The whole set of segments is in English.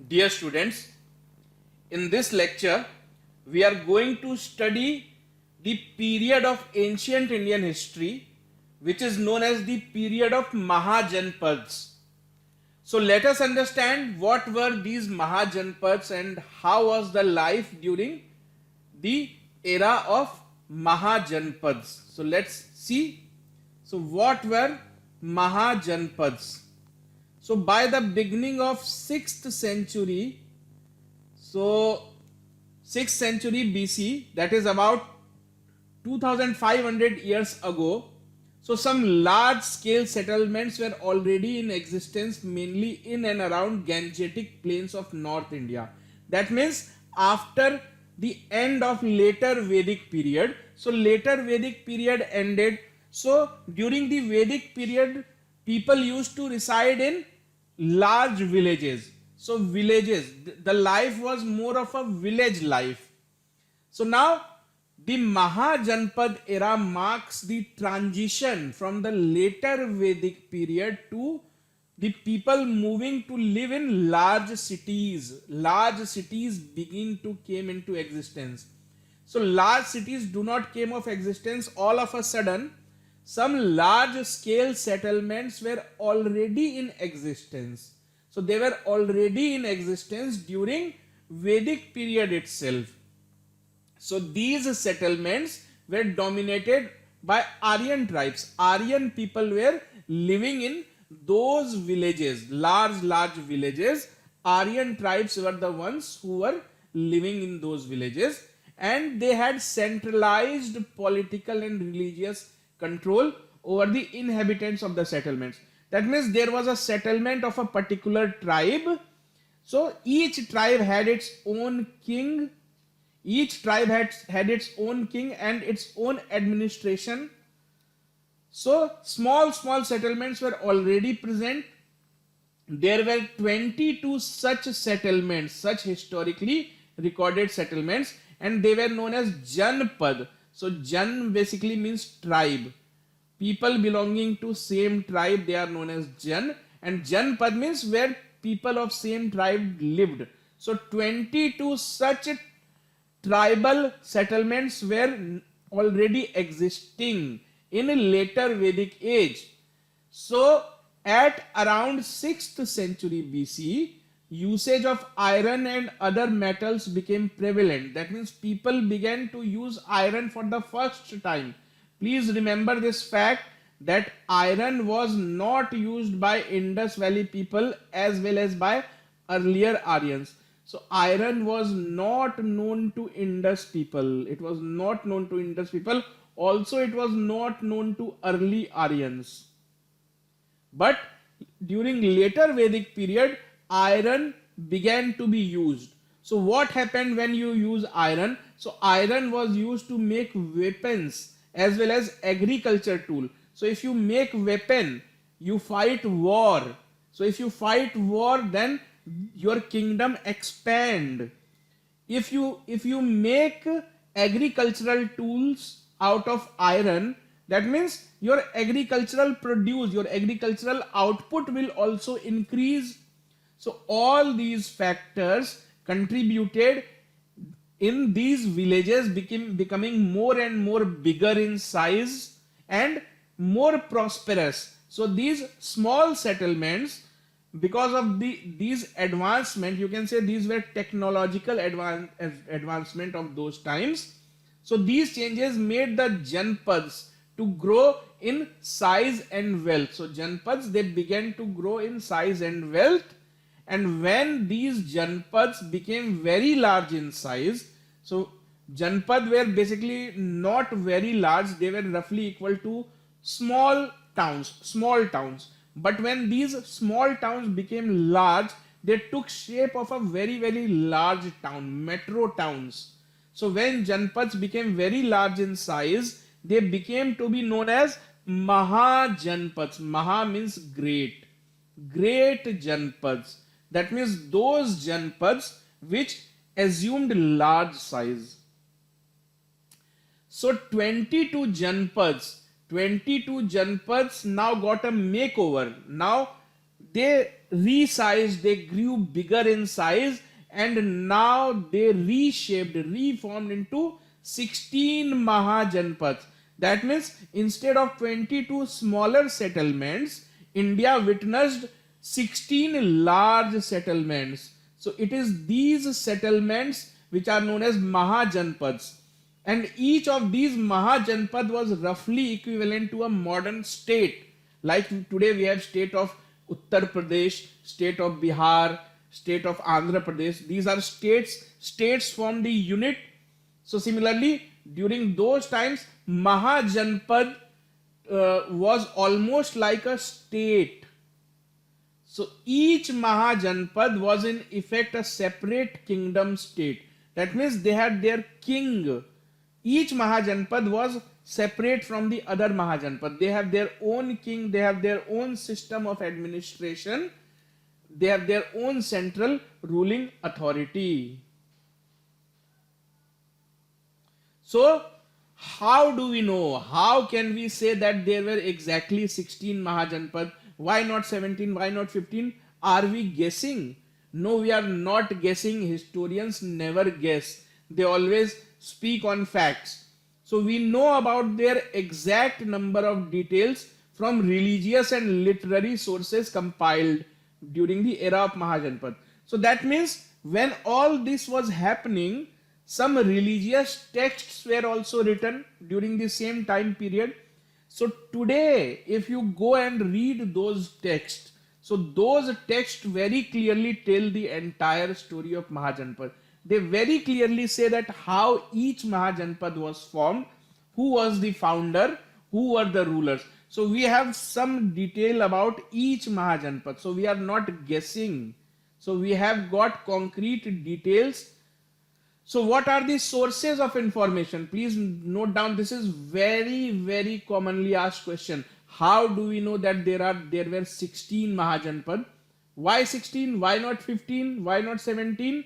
Dear students, in this lecture, we are going to study the period of ancient Indian history, which is known as the period of Mahajanpads. So let us understand what were these Mahajanpads and how was the life during the era of Mahajanpads. So let's see. So what were Mahajanpads? So by the beginning of 6th century, so 6th century BC, that is about 2500 years ago, so some large scale settlements were already in existence, mainly in and around Gangetic plains of North India. That means after the end of later Vedic period. So later Vedic period ended. So during the Vedic period, people used to reside in large villages. So villages, the life was more of a village life. So now the Mahajanpad era marks the transition from the later Vedic period to the people moving to live in large cities. Large cities begin to came into existence. So large cities do not came of existence all of a sudden. Some large scale settlements were already in existence. So they were already in existence during Vedic period itself. So these settlements were dominated by Aryan tribes. Aryan people were living in those villages, large villages. Aryan tribes were the ones who were living in those villages, and they had centralized political and religious control over the inhabitants of the settlements. That means there was a settlement of a particular tribe. So each tribe had its own king. Each tribe had its own king and its own administration. So small settlements were already present. There were 22 such settlements, such historically recorded settlements, and they were known as Janpad. So Jan basically means tribe. People belonging to same tribe, they are known as Jan, and Janpad means where people of same tribe lived. So 22 such tribal settlements were already existing in a later Vedic age. So at around 6th century BC, usage of iron and other metals became prevalent. That means people began to use iron for the first time. Please remember this fact that iron was not used by Indus Valley people as well as by earlier Aryans. So iron was not known to Indus people. It was not known to Indus people. Also, it was not known to early Aryans. But during later Vedic period, iron began to be used. So what happened when you use iron? So iron was used to make weapons as well as agriculture tool. So if you make weapon, you fight war. So if you fight war, then your kingdom expand. If you make agricultural tools out of iron, that means your agricultural produce, your agricultural output will also increase. So all these factors contributed in these villages becoming more and more bigger in size and more prosperous. So these small settlements, because of these advancement, you can say these were technological advancement of those times. So these changes made the Janpads to grow in size and wealth. So Janpads, they began to grow in size and wealth, and when these Janpads became very large in size, so Janpad were basically not very large, they were roughly equal to small towns. But when these small towns became large, they took shape of a very large town, metro towns. So when Janpads became very large in size, they became to be known as Mahajanpads. Maha means great. Great Janpads. That means those Janpads which assumed large size. So 22 Janpads now got a makeover. Now they resized, they grew bigger in size, and now they reshaped, reformed into 16 Mahajanpads. That means instead of 22 smaller settlements, India witnessed 16 large settlements. So it is these settlements which are known as Mahajanpads. And each of these Mahajanpad was roughly equivalent to a modern state. Like today we have state of Uttar Pradesh, state of Bihar, state of Andhra Pradesh. These are states from the unit. So similarly, during those times, Mahajanpad was almost like a state. So each Mahajanpad was in effect a separate kingdom state. That means they had their king. Each Mahajanpad was separate from the other Mahajanpad. They have their own king, they have their own system of administration, they have their own central ruling authority. So, how do we know? How can we say that there were exactly 16 Mahajanpad? Why not 17? Why not 15? Are we guessing? No, we are not guessing. Historians never guess. They always speak on facts. So we know about their exact number of details from religious and literary sources compiled during the era of Mahajanpad. So that means when all this was happening, some religious texts were also written during the same time period. So today, if you go and read those texts, so those texts very clearly tell the entire story of Mahajanpad. They very clearly say that how each Mahajanpad was formed, who was the founder, who were the rulers. So we have some detail about each Mahajanpad. So we are not guessing. So we have got concrete details. So what are the sources of information? Please note down, this is very commonly asked question. How do we know that there were 16 Mahajanpad? Why 16? Why not 15? Why not 17?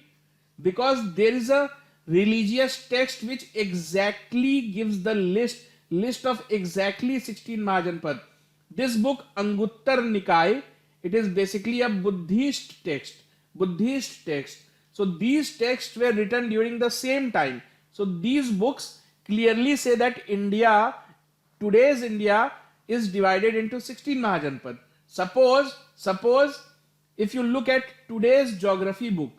Because there is a religious text which exactly gives the list of exactly 16 Mahajanpad. This book Anguttar Nikay, it is basically a Buddhist text. So these texts were written during the same time. So these books clearly say that today's India is divided into 16 Mahajanpad. Suppose if you look at today's geography book,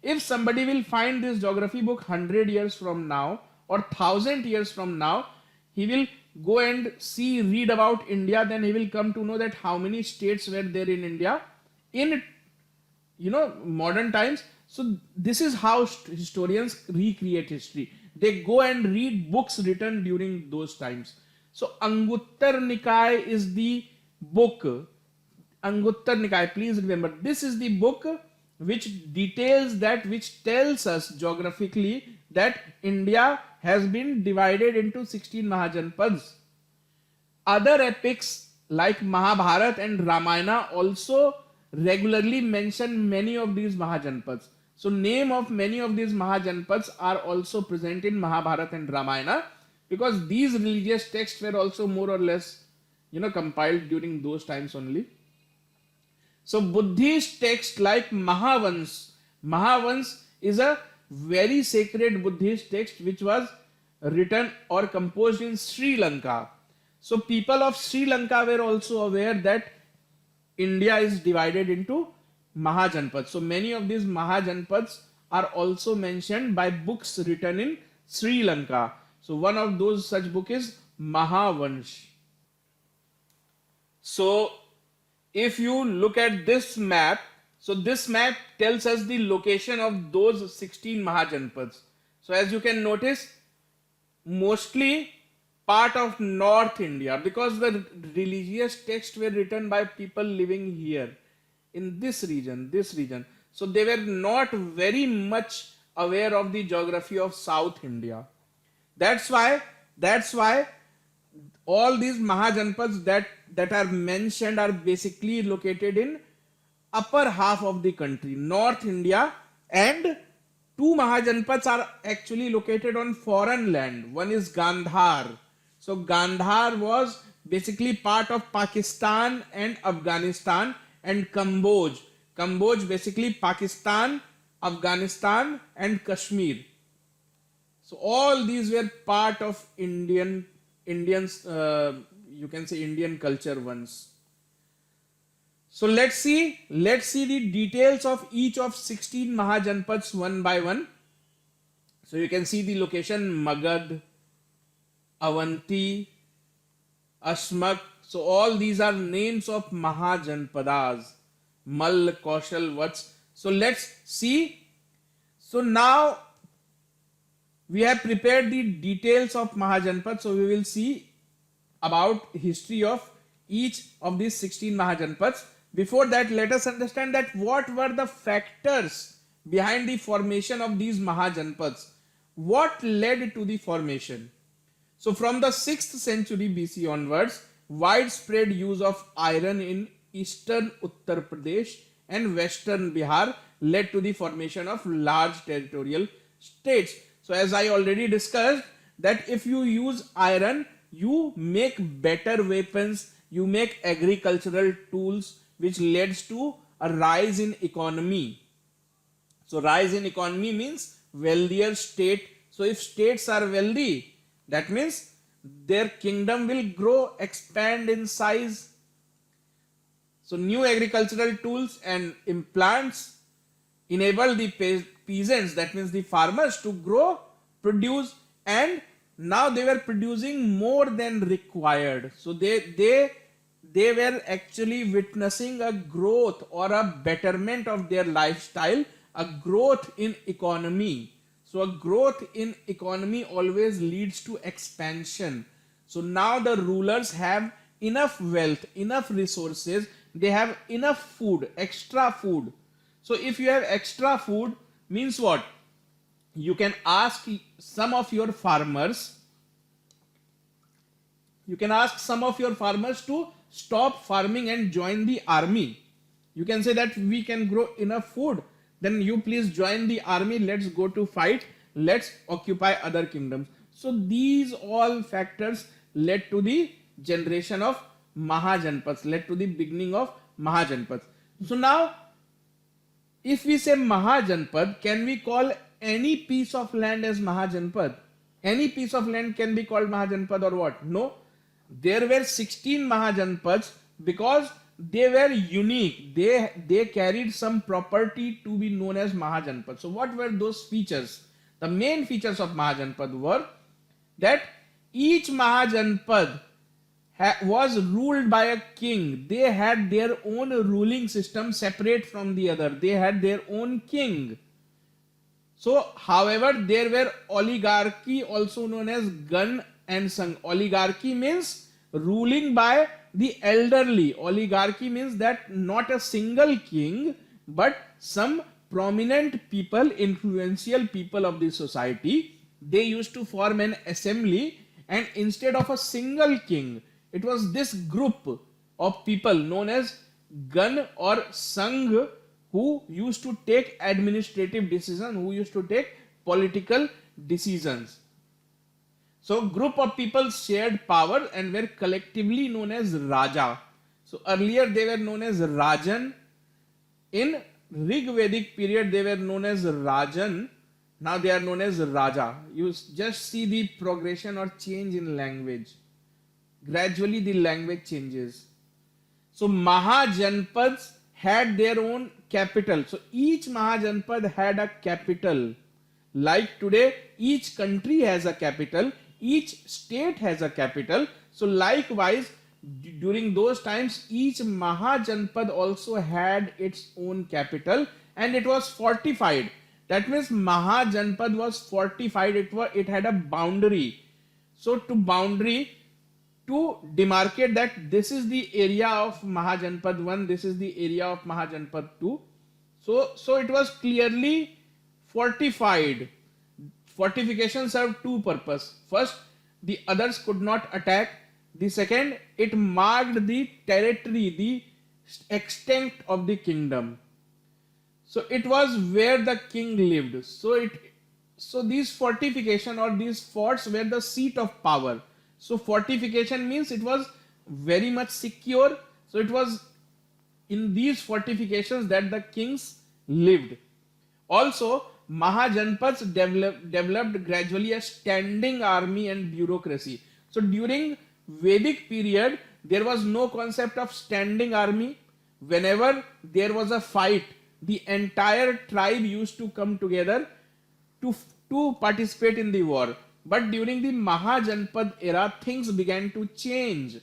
if somebody will find this geography book 100 years from now or 1000 years from now, he will go and read about India, then he will come to know that how many states were there in India in modern times. So this is how historians recreate history. They go and read books written during those times. So Anguttar Nikay is the book. Anguttar Nikay, please remember, this is the book which tells us geographically that India has been divided into 16 Mahajanpads. Other epics like Mahabharata and Ramayana also regularly mention many of these Mahajanpads. So name of many of these Mahajanpads are also present in Mahabharata and Ramayana, because these religious texts were also more or less compiled during those times only. So Buddhist text like Mahavans is a very sacred Buddhist text which was written or composed in Sri Lanka. So people of Sri Lanka were also aware that India is divided into Mahajanpads. So many of these Mahajanpads are also mentioned by books written in Sri Lanka. So one of those such book is Mahavansh. So if you look at this map, so this map tells us the location of those 16 Mahajanpads. So as you can notice, mostly part of North India, because the religious texts were written by people living here in this region. So they were not very much aware of the geography of South India. That's why all these Mahajanpads that are mentioned are basically located in upper half of the country, North India, and two Mahajanpads are actually located on foreign land. One is Gandhar. So Gandhar was basically part of Pakistan and Afghanistan, and Kamboj. Kamboj basically Pakistan, Afghanistan, and Kashmir. So all these were part of Indians. You can say Indian culture once. So let's see the details of each of 16 Mahajanpads one by one. So you can see the location Magad, Avanti, Ashmak. So all these are names of Mahajanpadas. Mal, Kaushal, Vats. So let's see. So now we have prepared the details of Mahajanpad. So we will see about history of each of these 16 Mahajanpads. Before that, let us understand that what were the factors behind the formation of these Mahajanpads. What led to the formation? So from the 6th century BC onwards, widespread use of iron in eastern Uttar Pradesh and western Bihar led to the formation of large territorial states. So as I already discussed, that if you use iron, you make better weapons, you make agricultural tools, which leads to a rise in economy. So rise in economy means wealthier state. So if states are wealthy, that means their kingdom will grow, expand in size. So new agricultural tools and implants enable the peasants, that means the farmers, to grow, produce, and now they were producing more than required. So they were actually witnessing a growth or a betterment of their lifestyle, a growth in economy. So a growth in economy always leads to expansion. So now the rulers have enough wealth, enough resources, they have enough food, extra food. So if you have extra food, means what? You can ask some of your farmers, to stop farming and join the army. You can say that we can grow enough food, then you please join the army, let's go to fight, let's occupy other kingdoms. So these all factors led to the generation of Mahajanpads, led to the beginning of Mahajanpads. So now, if we say Mahajanpad, can we call any piece of land as Mahajanpad? Any piece of land can be called Mahajanpad or what? No. There were 16 Mahajanpads because they were unique. They carried some property to be known as Mahajanpad. So what were those features? The main features of Mahajanpad were that each Mahajanpad was ruled by a king. They had their own ruling system separate from the other. They had their own king. So, however, there were oligarchy, also known as Gan and Sangh. Oligarchy means ruling by the elderly. Oligarchy means that not a single king, but some prominent people, influential people of the society, they used to form an assembly, and instead of a single king, it was this group of people known as Gan or Sangh who used to take administrative decisions, who used to take political decisions. So group of people shared power and were collectively known as Raja. So earlier they were known as Rajan. In Rig Vedic period they were known as Rajan. Now they are known as Raja. You just see the progression or change in language. Gradually the language changes. So Mahajanpads had their own capital. So each Mahajanpad had a capital. Like today, each country has a capital, each state has a capital. So likewise, during those times, each Mahajanpad also had its own capital and it was fortified. That means Mahajanpad was fortified. It had a boundary. So to demarcate that this is the area of Mahajanpad 1, this is the area of Mahajanpad 2. So it was clearly fortified. Fortification served two purposes. First, the others could not attack. The second, it marked the territory, the extent of the kingdom. So it was where the king lived. So these fortification or these forts were the seat of power. So fortification means it was very much secure. So it was in these fortifications that the kings lived. Also, Mahajanpads developed gradually a standing army and bureaucracy. So during Vedic period, there was no concept of standing army. Whenever there was a fight, the entire tribe used to come together to, to participate in the war. But during the Mahajanpad era, things began to change.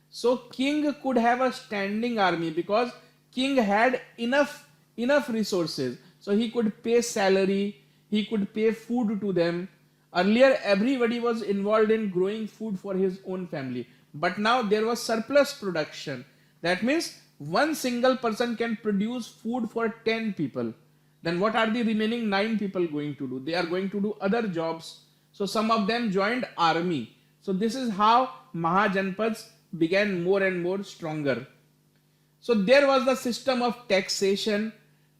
So king could have a standing army because king had enough resources. So he could pay salary, he could pay food to them. Earlier, everybody was involved in growing food for his own family. But now there was surplus production. That means one single person can produce food for 10 people. Then what are the remaining 9 people going to do? They are going to do other jobs. So some of them joined army. So this is how Mahajanpads began more and more stronger. So there was the system of taxation,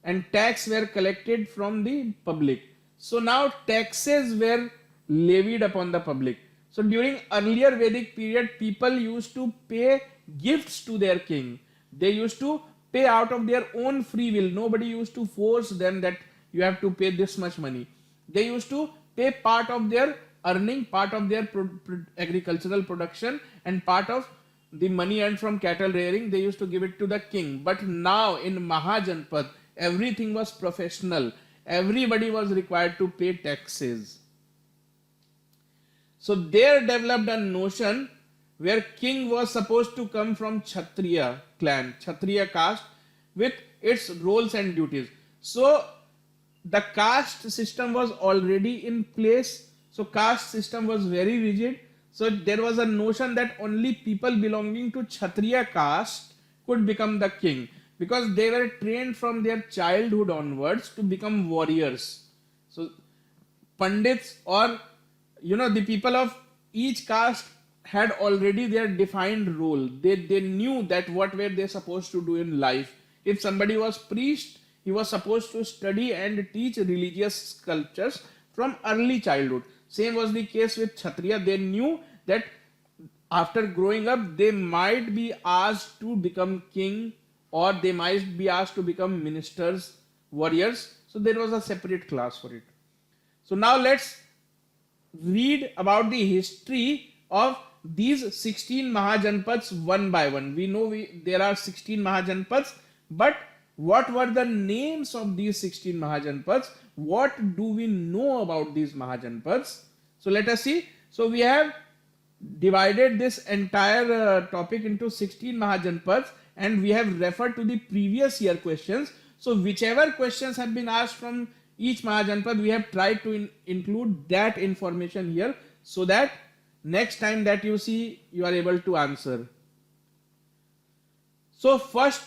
and tax were collected from the public. So now taxes were levied upon the public. So during earlier Vedic period, people used to pay gifts to their king. They used to pay out of their own free will. Nobody used to force them that you have to pay this much money. They used to pay part of their earning, part of their agricultural production, and part of the money earned from cattle rearing, they used to give it to the king. But now in Mahajanpad, everything was professional. Everybody was required to pay taxes. So there developed a notion where king was supposed to come from Kshatriya clan, Kshatriya caste, with its roles and duties. So the caste system was already in place. So caste system was very rigid. So there was a notion that only people belonging to Kshatriya caste could become the king, because they were trained from their childhood onwards to become warriors. So Pandits, or the people of each caste had already their defined role. They knew that what were they supposed to do in life. If somebody was priest, he was supposed to study and teach religious sculptures from early childhood. Same was the case with Kshatriya. They knew that after growing up, they might be asked to become king, or they might be asked to become ministers, warriors. So there was a separate class for it. So now let's read about the history of these 16 Mahajanpads one by one. We know there are 16 Mahajanpads, but what were the names of these 16 Mahajanpads? What do we know about these Mahajanpads? So let us see. So we have divided this entire topic into 16 Mahajanpads, and we have referred to the previous year questions. So whichever questions have been asked from each Mahajanpad, we have tried to include that information here, so that next time that you see, you are able to answer. So first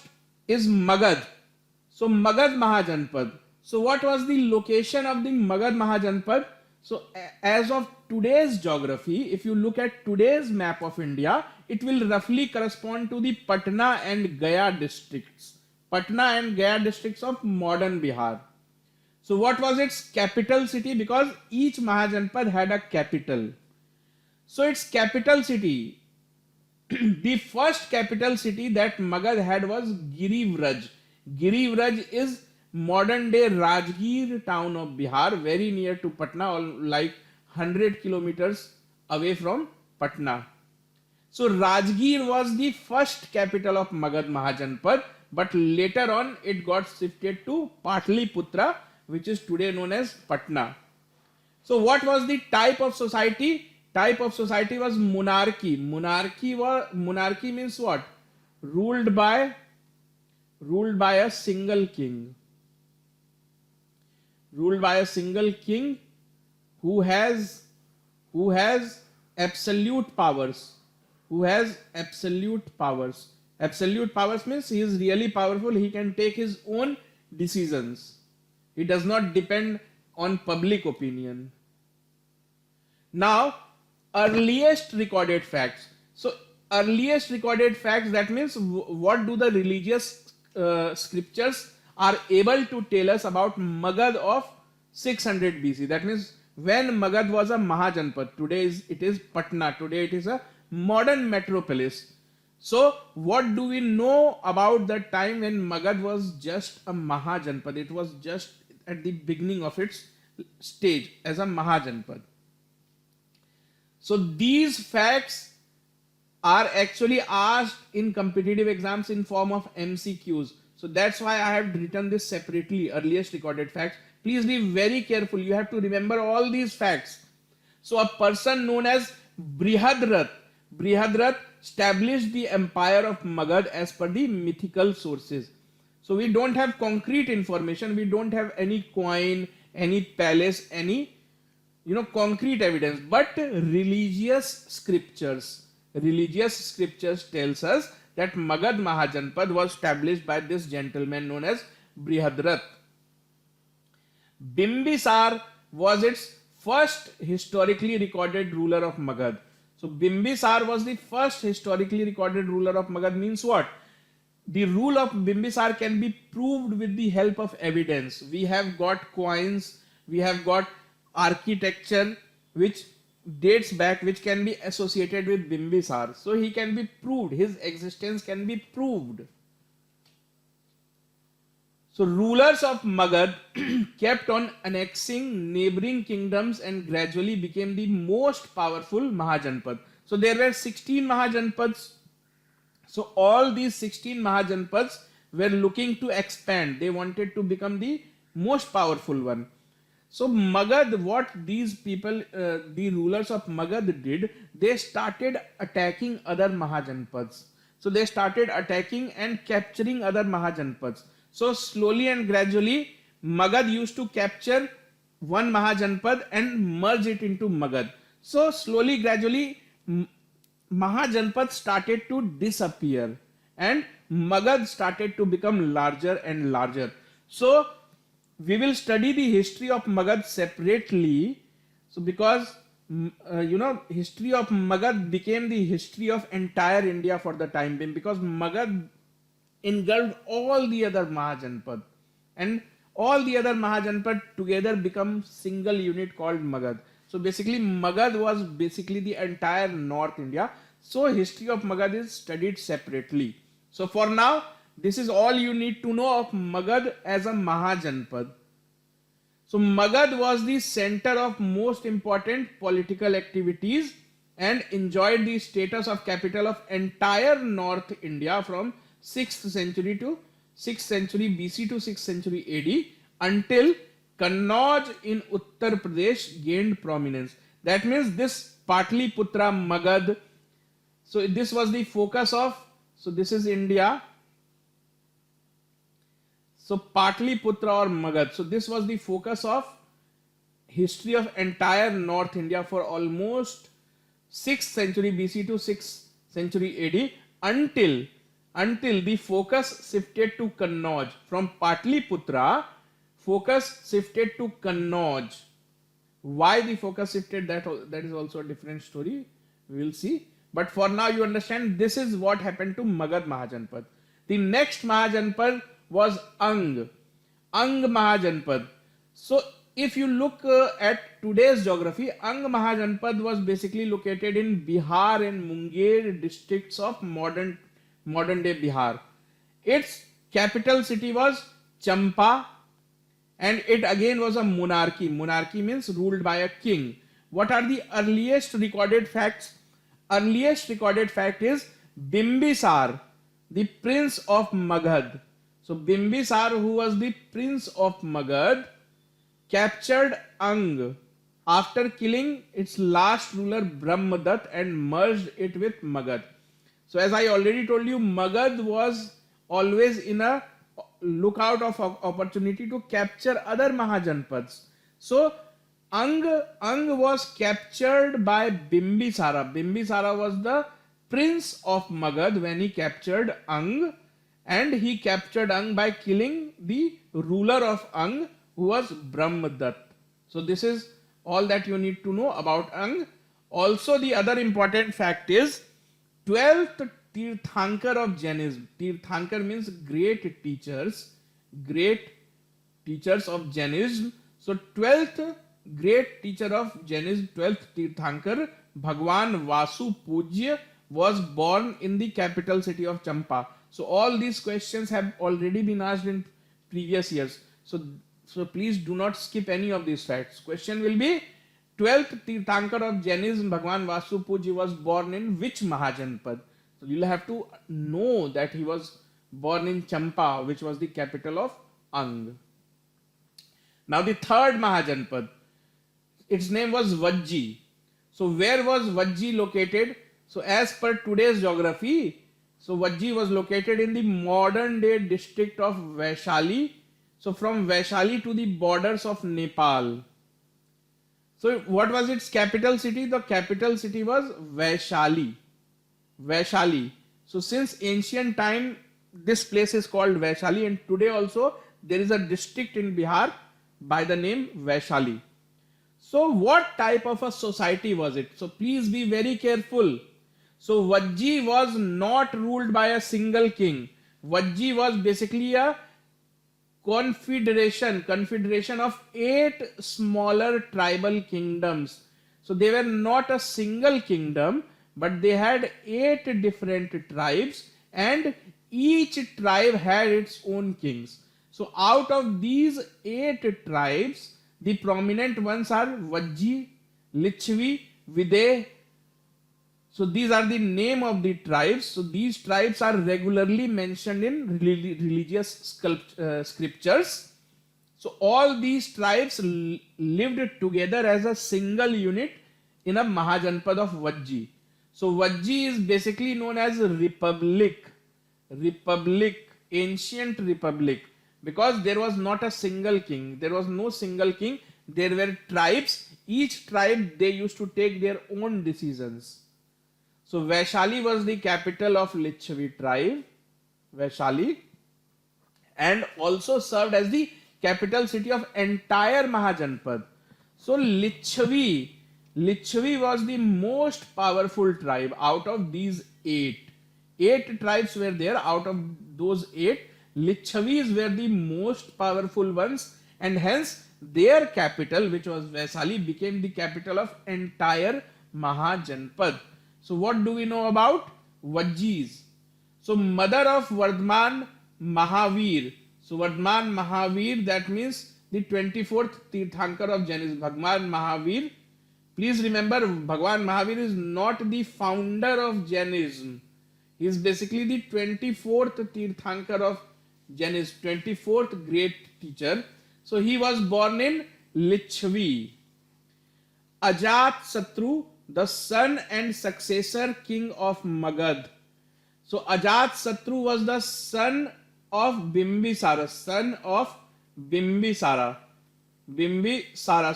is Magad. So Magad Mahajanpad. So what was the location of the Magad Mahajanpad? So as of today's geography, if you look at today's map of India, it will roughly correspond to the Patna and Gaya districts. Patna and Gaya districts of modern Bihar. So what was its capital city? Because each Mahajanpad had a capital. So its capital city, the first capital city that Magad had was Girivraj. Girivraj is modern day Rajgir town of Bihar, very near to Patna, like 100 kilometers away from Patna. So Rajgir was the first capital of Magad Mahajanpad, but later on it got shifted to Patliputra, which is today known as Patna. So what was the type of society? Type of society was monarchy. Monarchy means what? Ruled by a single king. Ruled by a single king who has absolute powers. Absolute powers means he is really powerful. He can take his own decisions. He does not depend on public opinion. Now, earliest recorded facts. So, earliest recorded facts, that means what do the religious scriptures are able to tell us about Magad of 600 BC. That means when Magad was a Mahajanpad. Today it is Patna. Today it is a modern metropolis. So what do we know about the time when Magad was just a Mahajanpad? It was just at the beginning of its stage as a Mahajanpad. So these facts are actually asked in competitive exams in form of MCQs. So that's why I have written this separately, earliest recorded facts. Please be very careful. You have to remember all these facts. So a person known as Brihadrat established the empire of Magad as per the mythical sources. So we don't have concrete information. We don't have any coin, any palace, any concrete evidence, but religious scriptures tells us that Magad Mahajanpad was established by this gentleman known as Brihadrat. Bimbisar was its first historically recorded ruler of Magad. So Bimbisar was the first historically recorded ruler of Magad. Means what? The rule of Bimbisar can be proved with the help of evidence. We have got coins, we have got architecture which dates back, which can be associated with Bimbisar. So he can be proved, his existence can be proved. So rulers of Magad kept on annexing neighboring kingdoms and gradually became the most powerful Mahajanpad. So there were 16 Mahajanpads. So all these 16 Mahajanpads were looking to expand. They wanted to become the most powerful one. So Magad, what these people, the rulers of Magad did, they started attacking other Mahajanpads. So they started attacking and capturing other Mahajanpads. So slowly and gradually, Magad used to capture one Mahajanpad and merge it into Magad. So slowly, gradually, Mahajanpad started to disappear and Magad started to become larger and larger. So we will study the history of Magad separately. So because history of Magad became the history of entire India for the time being, because Magad engulfed all the other Mahajanpad, and all the other Mahajanpad together become single unit called Magad. So basically Magad was basically the entire North India. So history of Magad is studied separately. So for now, this is all you need to know of Magad as a Mahajanpad. So Magad was the center of most important political activities and enjoyed the status of capital of entire North India from 6th century BC to 6th century AD until Kannauj in Uttar Pradesh gained prominence. That means this Patliputra Magad. So this was the focus of, so this is India. So Patliputra or Magad. So this was the focus of history of entire North India for almost 6th century BC to 6th century AD until the focus shifted to Kannauj. From Patliputra, focus shifted to Kannauj. Why the focus shifted, that is also a different story. We will see. But for now, you understand this is what happened to Magad Mahajanpad. The next Mahajanpad was Ang Mahajanpad. So if you look at today's geography, Ang Mahajanpad was basically located in Bihar and Munger districts of modern day Bihar. Its capital city was Champa, and it again was a monarchy. Monarchy means ruled by a king. What are the earliest recorded facts? Earliest recorded fact is Bimbisar, the prince of Magad. So Bimbisar, who was the prince of Magad, captured Ang after killing its last ruler Brahmadat and merged it with Magad. So as I already told you, Magad was always in a lookout of opportunity to capture other Mahajanpads. So Ang was captured by Bimbisara. Bimbisara was the prince of Magad when he captured Ang, and he captured Ang by killing the ruler of Ang, who was Brahmadat. So this is all that you need to know about Ang. Also, the other important fact is 12th Tirthankar of Jainism. Tirthankar means great teachers of Jainism. So 12th great teacher of Jainism, 12th Tirthankar, Bhagwan Vasu Pujya was born in the capital city of Champa? So all these questions have already been asked in previous years. So please do not skip any of these facts. Question will be 12th Tirthankar of Jainism, Bhagwan Vasupuji, was born in which Mahajanpad? So you'll have to know that he was born in Champa, which was the capital of Ang. Now the third Mahajanpad, its name was Vajji. So where was Vajji located? So as per today's geography, so Vajji was located in the modern day district of Vaishali. So from Vaishali to the borders of Nepal. So what was its capital city? The capital city was Vaishali. Vaishali. So since ancient time, this place is called Vaishali, and today also there is a district in Bihar by the name Vaishali. So what type of a society was it? So please be very careful. So Vajji was not ruled by a single king. Vajji was basically a confederation of 8 smaller tribal kingdoms. So they were not a single kingdom, but they had 8 different tribes, and each tribe had its own kings. So out of these 8 tribes, the prominent ones are Vajji, Lichvi, Videh. So these are the name of the tribes. So these tribes are regularly mentioned in religious scriptures. So all these tribes lived together as a single unit in a Mahajanpad of Vajji. So Vajji is basically known as republic, ancient republic, because there was not a single king. There was no single king. There were tribes. Each tribe, they used to take their own decisions. So Vaishali was the capital of Lichvi tribe, Vaishali, and also served as the capital city of entire Mahajanpad. So Lichvi was the most powerful tribe out of these 8. 8 tribes were there. Out of those 8, Lichvis were the most powerful ones, and hence their capital, which was Vaishali, became the capital of entire Mahajanpad. So what do we know about Vajjis? So mother of Vardhman Mahavir. So Vardhman Mahavir, that means the 24th Tirthankar of Jainism, Bhagwan Mahavir. Please remember, Bhagwan Mahavir is not the founder of Jainism. He is basically the 24th Tirthankar of Jainism, 24th great teacher. So he was born in Lichvi. Ajat Satru, the son and successor king of Magad. So Ajat Satru was the son of Bimbisara.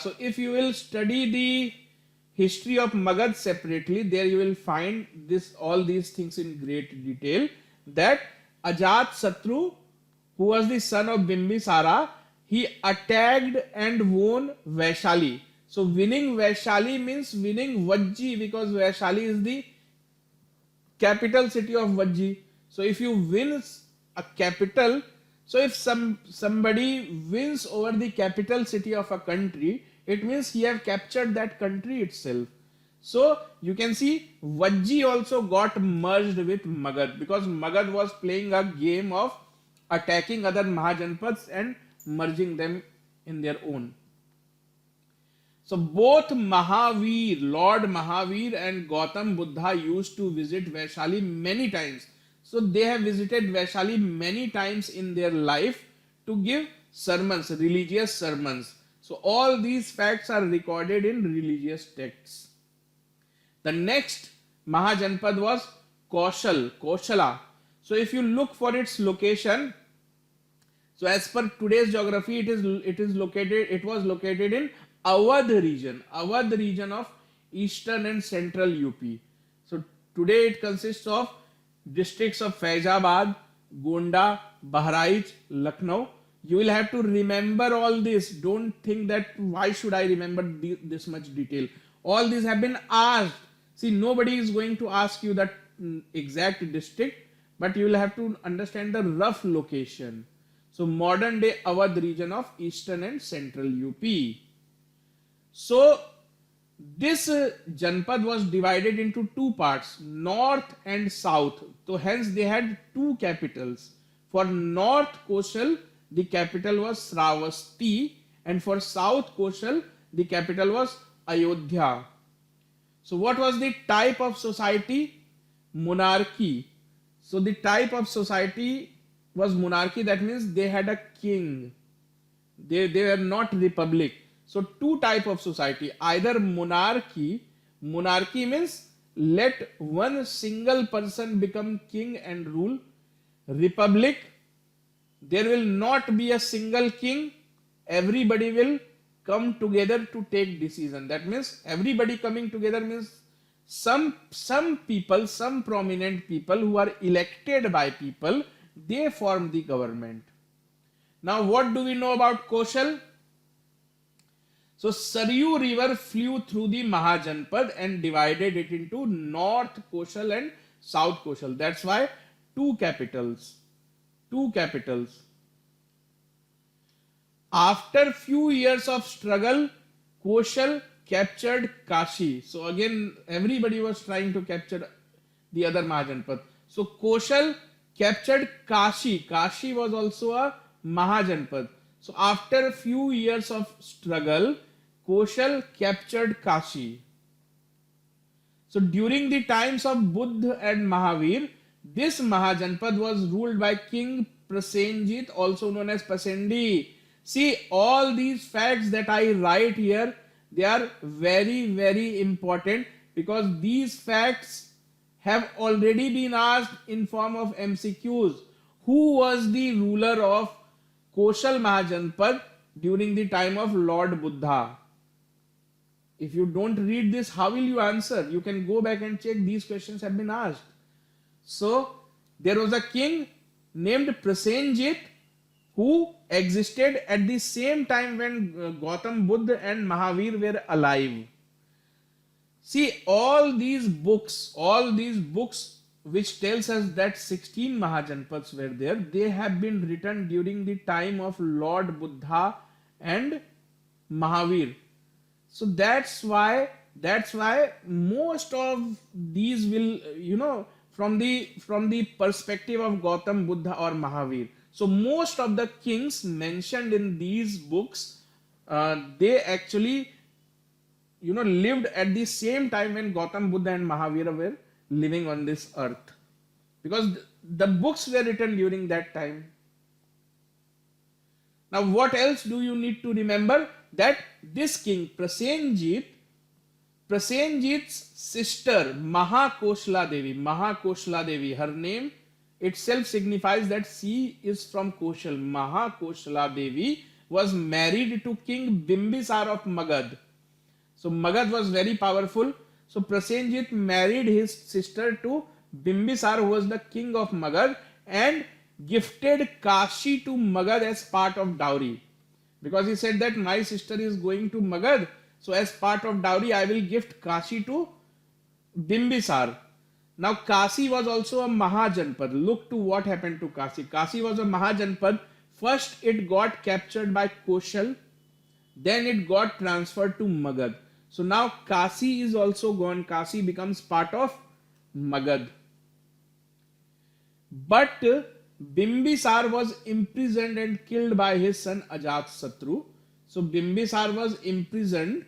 So if you will study the history of Magad separately, there you will find all these things in great detail. That Ajat Satru, who was the son of Bimbisara, he attacked and won Vaishali. So winning Vaishali means winning Vajji, because Vaishali is the capital city of Vajji. So if you win a capital, so if somebody wins over the capital city of a country, it means he have captured that country itself. So you can see Vajji also got merged with Magad, because Magad was playing a game of attacking other Mahajanpads and merging them in their own. So both Mahavir, Lord Mahavir and Gautam Buddha used to visit Vaishali many times. So they have visited Vaishali many times in their life to give sermons, religious sermons. So all these facts are recorded in religious texts. The next Mahajanpad was Koshala. So if you look for its location, so as per today's geography, it was located in Awadh region of eastern and central UP. So today it consists of districts of Faizabad, Gonda, Bahraich, Lucknow. You will have to remember all this. Don't think that why should I remember this much detail. All these have been asked. See, nobody is going to ask you that exact district, but you will have to understand the rough location. So modern day Awadh region of eastern and central UP. So This Janpad was divided into two parts, north and south. So hence they had two capitals. For North Koshal, the capital was Sravasti, and for South Koshal, the capital was Ayodhya. So what was the type of society? Monarchy. So the type of society was monarchy. That means they had a king. They were not republic. So two type of society, either monarchy means let one single person become king and rule. Republic, there will not be a single king, everybody will come together to take decision. That means everybody coming together means some people, some prominent people who are elected by people, they form the government. Now what do we know about Koshal? So Saryu river flew through the Mahajanpad and divided it into North Koshal and South Koshal. That's why two capitals. Two capitals. After few years of struggle, Koshal captured Kashi. So again, everybody was trying to capture the other Mahajanpad. So Koshal captured Kashi. Kashi was also a Mahajanpad. So after a few years of struggle, Koshal captured Kashi. So during the times of Buddha and Mahavir, this Mahajanpad was ruled by King Prasenjit, also known as Pasendi. See, all these facts that I write here, they are very, very important because these facts have already been asked in form of MCQs. Who was the ruler of Koshal Mahajanpad during the time of Lord Buddha? If you don't read this, how will you answer? You can go back and check, these questions have been asked. So, there was a king named Prasenjit who existed at the same time when Gautam Buddha and Mahavir were alive. See, all these books which tells us that 16 Mahajanpads were there, they have been written during the time of Lord Buddha and Mahavir. So that's why most of these will, from the perspective of Gautam Buddha or Mahavir. So most of the kings mentioned in these books, they actually lived at the same time when Gautam Buddha and Mahavira were living on this earth, because the books were written during that time. Now what else do you need to remember? That this king Prasenjit's sister Mahakoshla Devi, her name itself signifies that she is from Koshal. Mahakoshla Devi was married to King Bimbisar of Magad. So Magad was very powerful. So Prasenjit married his sister to Bimbisar, who was the king of Magad, and gifted Kashi to Magad as part of dowry. Because he said that my sister is going to Magad, so as part of dowry I will gift Kashi to Bimbisar. Now Kashi was also a Mahajanpad. Look to what happened to Kashi. Kashi was a Mahajanpad. First it got captured by Koshal, then it got transferred to Magad. So now Kashi is also gone. Kashi becomes part of Magad. But Bimbisar was imprisoned and killed by his son Ajatasattu. So Bimbisar was imprisoned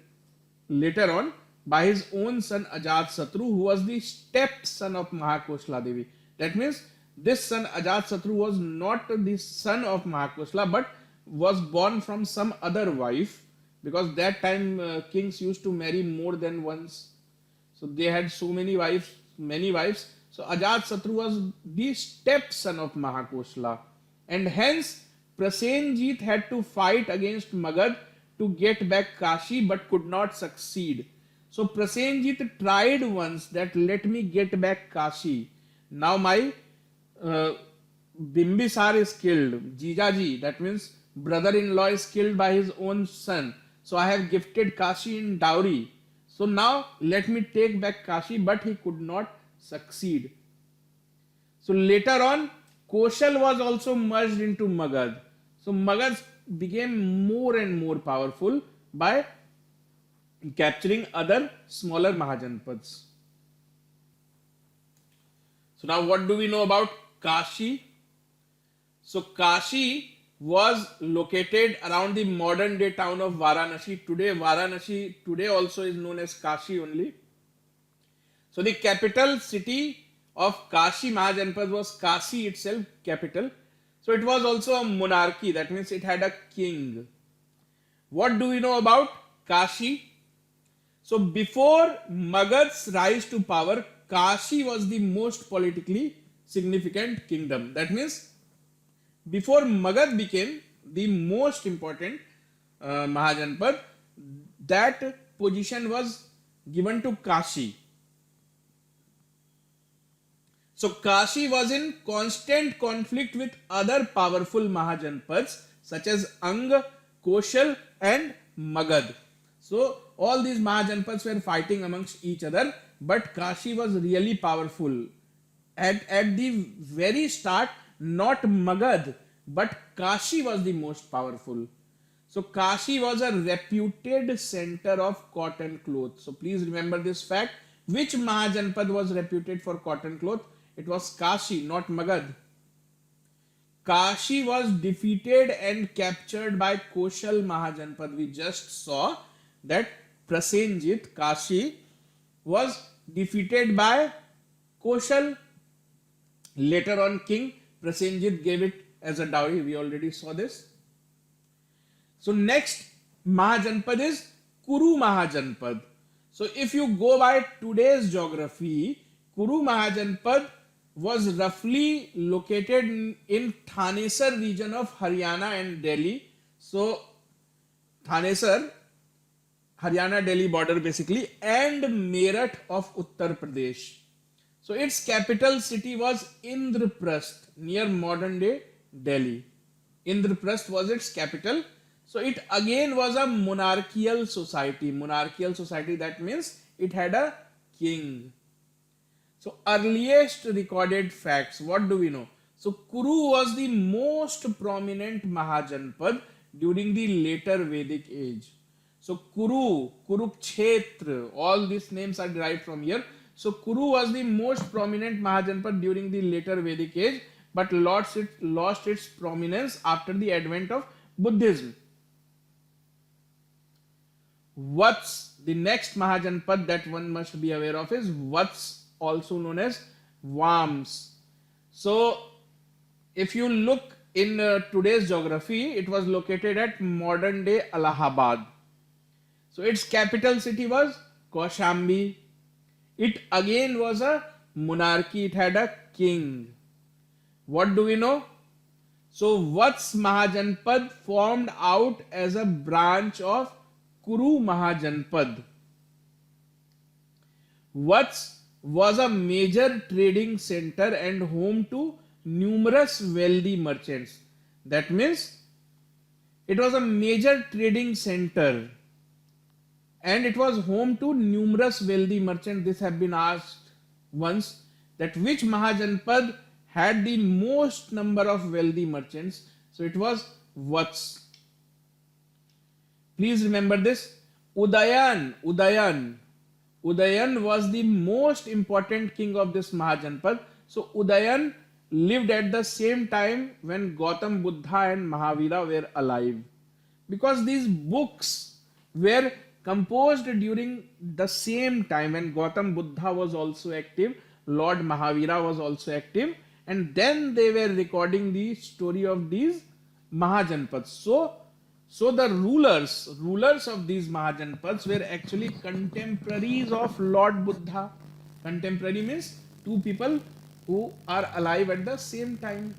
later on by his own son Ajatasattu, who was the stepson of Mahakoshla Devi. That means this son Ajatasattu was not the son of Mahakoshla, but was born from some other wife, because that time kings used to marry more than once. So they had so many wives, many wives. So Ajatasattu was the stepson of Mahakoshla, and hence Prasenjit had to fight against Magad to get back Kashi, but could not succeed. So Prasenjit tried once that let me get back Kashi. Now my Bimbisar is killed, Jijaji, that means brother-in-law is killed by his own son. So I have gifted Kashi in dowry. So now let me take back Kashi, but he could not succeed. So later on, Koshal was also merged into Magad. So Magad became more and more powerful by capturing other smaller Mahajanpads. So now what do we know about Kashi? So Kashi was located around the modern day town of Varanasi. Today Varanasi today also is known as Kashi only. So the capital city of Kashi Mahajanpad was Kashi itself, capital. So it was also a monarchy, that means it had a king. What do we know about Kashi? So before Magadh's rise to power, Kashi was the most politically significant kingdom. That means before Magad became the most important Mahajanpad, that position was given to Kashi. So Kashi was in constant conflict with other powerful Mahajanpads such as Ang, Koshal and Magad. So all these Mahajanpads were fighting amongst each other, but Kashi was really powerful. At the very start, not Magad, but Kashi was the most powerful. So Kashi was a reputed center of cotton cloth. So please remember this fact. Which Mahajanpad was reputed for cotton cloth? It was Kashi, not Magad. Kashi was defeated and captured by Koshal Mahajanpad. We just saw that Prasenjit, Kashi, was defeated by Koshal. Later on, King Prasenjit gave it as a dowry. We already saw this. So next Mahajanpad is Kuru Mahajanpad. So if you go by today's geography, Kuru Mahajanpad was roughly located in Thanesar region of Haryana and Delhi. So Thanesar, Haryana Delhi border basically, and Meerut of Uttar Pradesh. So its capital city was Indraprasth near modern day Delhi. Indraprasth was its capital. So it again was a monarchical society. Monarchical society, that means it had a king. So earliest recorded facts, what do we know? So Kuru was the most prominent Mahajanpad during the later Vedic age. So Kuru, Kurukshetra, all these names are derived from here. So Kuru was the most prominent Mahajanpad during the later Vedic age, but lost its prominence after the advent of Buddhism. What's the next Mahajanpad that one must be aware of is what's also known as Vams. So if you look in today's geography, it was located at modern day Allahabad. So its capital city was Kaushambi. It again was a monarchy. It had a king. What do we know? So Vats Mahajanpad formed out as a branch of Kuru Mahajanpad. Vats was a major trading center and home to numerous wealthy merchants. That means it was a major trading center and it was home to numerous wealthy merchants. This have been asked once, that which Mahajanpad had the most number of wealthy merchants. So it was Vats. Please remember this. Udayan was the most important king of this Mahajanpad. So Udayan lived at the same time when Gautam Buddha and Mahavira were alive. Because these books were composed during the same time when Gautam Buddha was also active, Lord Mahavira was also active, and then they were recording the story of these Mahajanpads. So the rulers of these Mahajanpads were actually contemporaries of Lord Buddha. Contemporary means two people who are alive at the same time.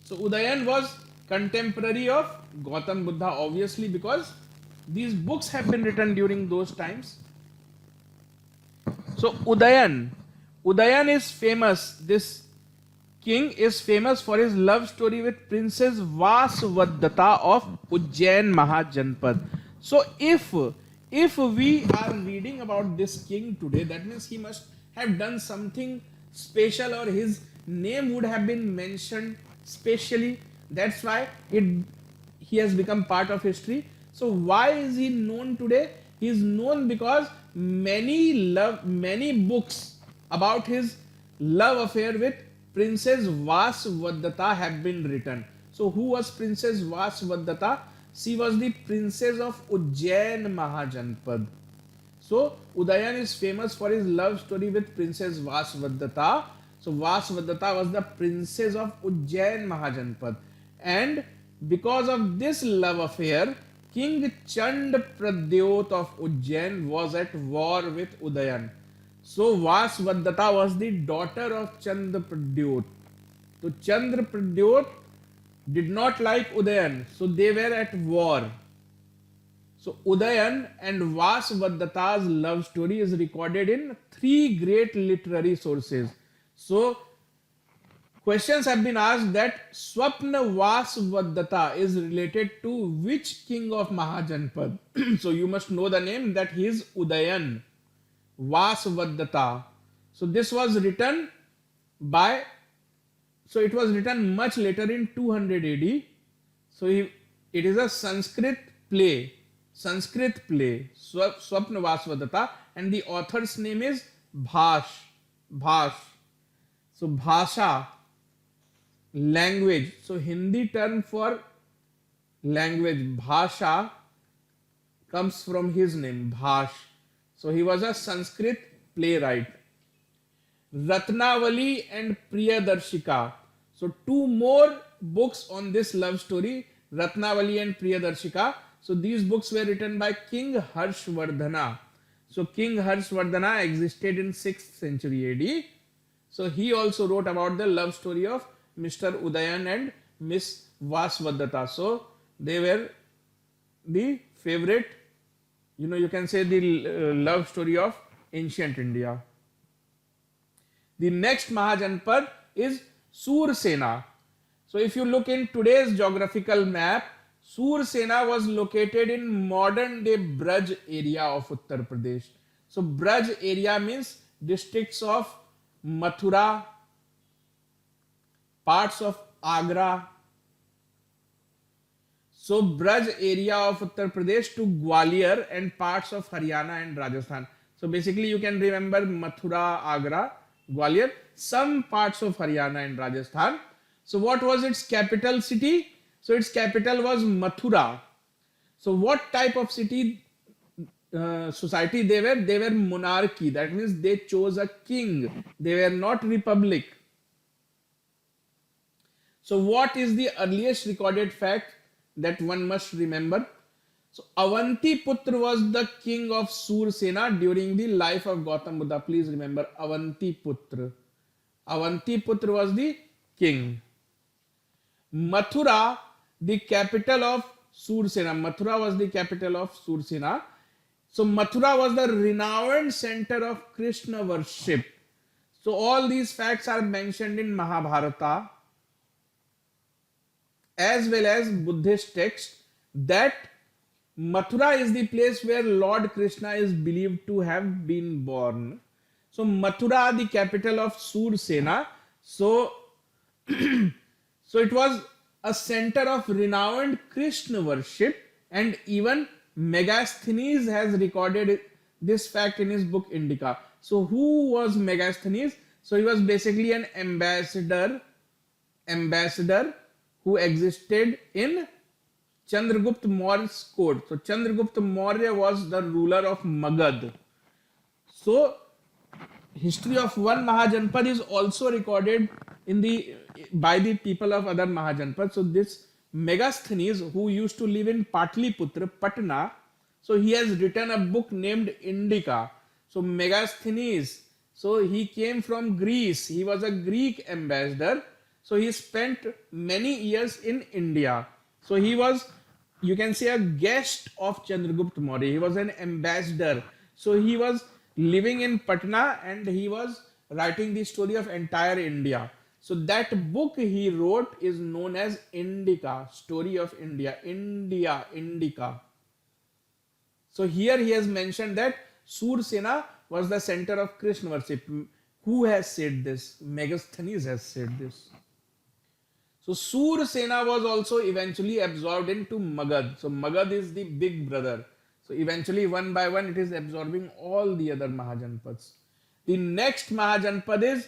So Udayan was contemporary of Gautam Buddha, obviously, because these books have been written during those times. So Udayan is famous. This king is famous for his love story with Princess Vasavadata of Ujjain Mahajanpad. So if we are reading about this king today, that means he must have done something special, or his name would have been mentioned specially. That's why he has become part of history. So why is he known today? He is known because many books about his love affair with Princess Vasvadata have been written. So who was Princess Vasvadata? She was the princess of Ujjain Mahajanpad. So Udayan is famous for his love story with Princess Vasvadata. So Vasvadata was the princess of Ujjain Mahajanpad, and because of this love affair, King Chand Pradyot of Ujjain was at war with Udayan. So Vasvadata was the daughter of Chandra Pradyot. So Chandra Pradyot did not like Udayan, so they were at war. So Udayan and Vasvadata's love story is recorded in three great literary sources. So questions have been asked that Swapna Vasvadata is related to which king of Mahajanpad? So you must know the name, that he is Udayan Vasvadata. So this was written by, so it was written much later in 200 AD. So it is a play, Sanskrit play, Swapna Vasvadata, and the author's name is Bhash. So Bhasha, language. So Hindi term for language, Bhasha, comes from his name, Bhash. So he was a Sanskrit playwright. Ratnavali and Priyadarshika. So two more books on this love story, Ratnavali and Priyadarshika. So these books were written by King Harshvardhana. So King Harshvardhana existed in 6th century AD. So he also wrote about the love story of Mr. Udayan and Miss Vasvadata. So they were the favorite, you can say the love story of ancient India. The next Mahajanpad is Sursena. So if you look in today's geographical map, Sursena was located in modern day Braj area of Uttar Pradesh. So Braj area means districts of Mathura, parts of Agra. So Braj area of Uttar Pradesh to Gwalior and parts of Haryana and Rajasthan. So basically you can remember Mathura, Agra, Gwalior, some parts of Haryana and Rajasthan. So what was its capital city? So its capital was Mathura. So what type of society they were? They were monarchy. That means they chose a king. They were not republic. So what is the earliest recorded fact that one must remember? So Avanti Putra was the king of Sursena during the life of Gautam Buddha. Please remember Avanti Putra. Avanti Putra was the king. Mathura, the capital of Sursena. Mathura was the capital of Sursena. So Mathura was the renowned center of Krishna worship. So all these facts are mentioned in Mahabharata as well as Buddhist texts, that Mathura is the place where Lord Krishna is believed to have been born. So Mathura, the capital of Sursena. So it was a center of renowned Krishna worship, and even Megasthenes has recorded this fact in his book Indica. So who was Megasthenes? So he was basically an ambassador who existed in Chandragupta Maurya's court. So Chandragupta Maurya was the ruler of Magad. So history of one Mahajanpad is also recorded by the people of other Mahajanpad. So this Megasthenes, who used to live in Patliputra, Patna, so he has written a book named Indica. So Megasthenes, so he came from Greece. He was a Greek ambassador. So he spent many years in India. So he was, you can say, a guest of Chandragupta Maurya. He was an ambassador. So he was living in Patna and he was writing the story of entire India. So that book he wrote is known as Indica, Story of India, Indica. So here he has mentioned that Sursena was the center of Krishna worship. Who has said this? Megasthenes has said this. So Sursena was also eventually absorbed into Magad. So Magad is the big brother. So eventually, one by one, it is absorbing all the other Mahajanpads. The next Mahajanpad is